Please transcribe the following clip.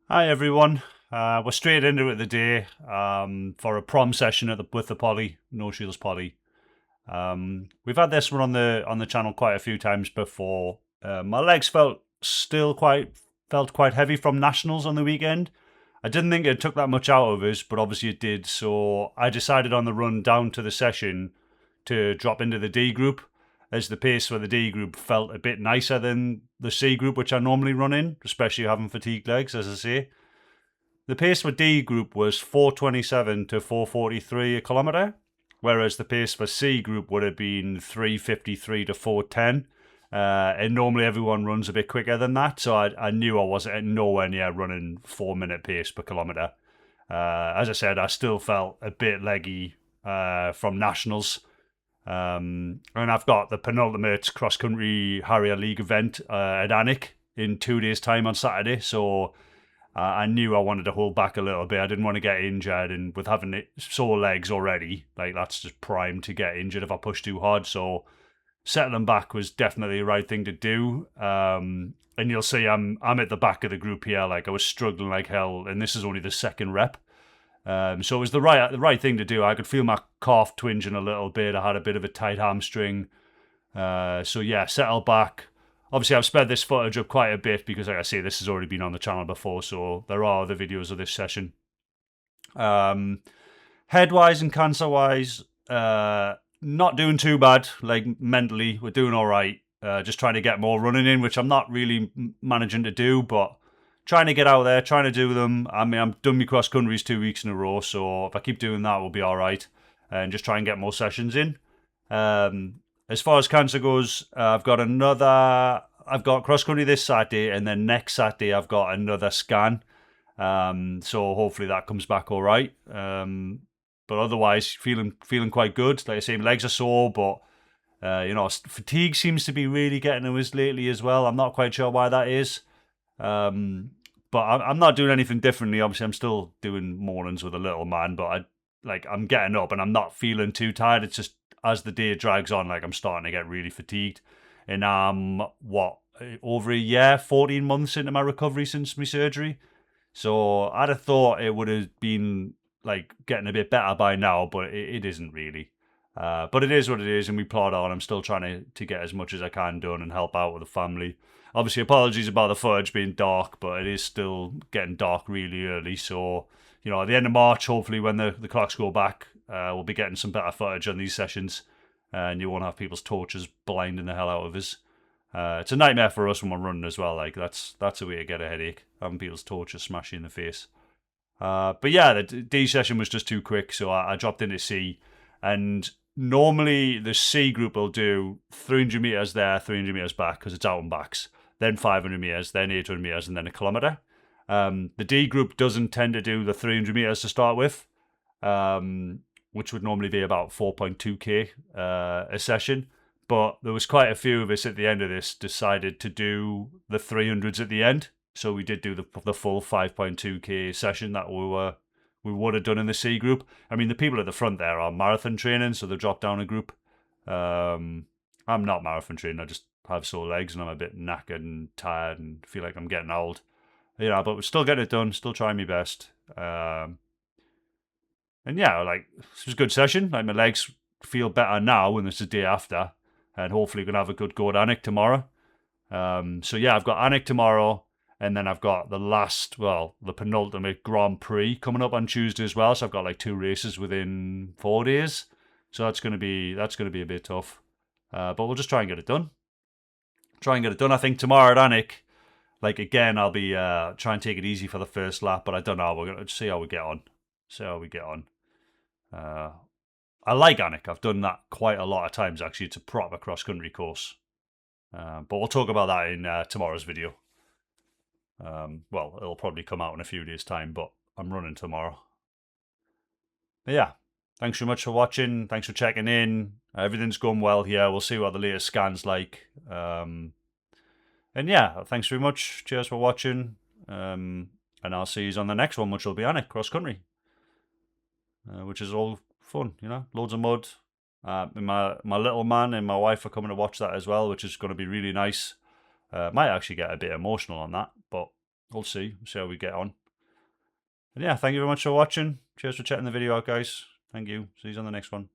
Hi everyone. We're straight into it today for a prom session with the poly, No Shields poly. We've had this one on the channel quite a few times before. My legs felt quite heavy from nationals on the weekend. I didn't think it took that much out of us, but obviously it did. So I decided on the run down to the session to drop into the D group, as the pace for the D group felt a bit nicer than the C group, which I normally run in, especially having fatigued legs, as I say. The pace for D group was 4:27 to 4:43 a kilometre, whereas the pace for C group would have been 3:53 to 4:10. And normally everyone runs a bit quicker than that, so I knew I wasn't nowhere near running 4 minute pace per kilometre. As I said, I still felt a bit leggy from nationals. And I've got the penultimate cross country Harrier League event at Alnwick in 2 days' time on Saturday, so I knew I wanted to hold back a little bit. I didn't want to get injured, and with having sore legs already, like that's just prime to get injured if I push too hard. So settling back was definitely the right thing to do. And you'll see I'm at the back of the group here. Like I was struggling like hell, and this is only the second rep. So it was the right thing to do. I could feel my calf twinging a little bit. I had a bit of a tight hamstring. So yeah, settle back. Obviously, I've sped this footage up quite a bit because, like I say, this has already been on the channel before, so there are other videos of this session. Head-wise and cancer-wise, not doing too bad. Like, mentally, we're doing all right. Just trying to get more running in, which I'm not really managing to do, but trying to get out there, trying to do them. I mean, I'm done my cross-countries 2 weeks in a row, so if I keep doing that, we'll be all right. And just try and get more sessions in. As far as cancer goes, I've got cross country this Saturday, and then next Saturday I've got another scan. So hopefully that comes back all right. But otherwise, feeling quite good. Like I say, my legs are sore, but fatigue seems to be really getting to us lately as well. I'm not quite sure why that is. But I'm not doing anything differently. Obviously, I'm still doing mornings with a little man, but I'm getting up and I'm not feeling too tired. It's just as the day drags on, like I'm starting to get really fatigued. And I'm over a year, 14 months into my recovery since my surgery. So I'd have thought it would have been like getting a bit better by now, but it isn't really. But it is what it is, and we plod on. I'm still trying to get as much as I can done and help out with the family. Obviously, apologies about the footage being dark, but it is still getting dark really early. So, at the end of March, hopefully when the clocks go back, we'll be getting some better footage on these sessions, and you won't have people's torches blinding the hell out of us. It's a nightmare for us when we're running as well. Like that's a way to get a headache, having people's torches smash you in the face. But yeah, the D session was just too quick, so I dropped into C. And normally the C group will do 300 meters there, 300 meters back because it's out and backs. Then 500 meters, then 800 meters, and then a kilometer. The D group doesn't tend to do the 300 meters to start with, which would normally be about 4.2k a session. But there was quite a few of us at the end of this decided to do the 300s at the end. So we did do the full 5.2k session that we would have done in the C group. I mean, the people at the front there are marathon training, so they've dropped down a group. I'm not marathon training. I just have sore legs and I'm a bit knackered and tired and feel like I'm getting old. But we're still getting it done. Still trying my best. And yeah, like it was a good session. Like my legs feel better now when it's the day after, and hopefully we're gonna have a good go at Alnwick tomorrow. So yeah, I've got Alnwick tomorrow. And then I've got the penultimate Grand Prix coming up on Tuesday as well. So I've got like 2 races within 4 days. So that's gonna be a bit tough. But we'll just try and get it done. I think tomorrow at Alnwick, like again, I'll be try and take it easy for the first lap. But I don't know. We're gonna see how we get on. I like Alnwick. I've done that quite a lot of times actually. It's a proper cross country course. But we'll talk about that in tomorrow's video. It'll probably come out in a few days' time, but I'm running tomorrow. But yeah, thanks so much for watching. Thanks for checking in. Everything's going well here. We'll see what the latest scan's like. And yeah, thanks very much. Cheers for watching. And I'll see you on the next one, which will be Alnwick cross country, which is all fun, loads of mud. My little man and my wife are coming to watch that as well, which is going to be really nice. Might actually get a bit emotional on that, but we'll see how we get on. And yeah, thank you very much for watching. Cheers for checking the video out, guys. Thank you. See you on the next one.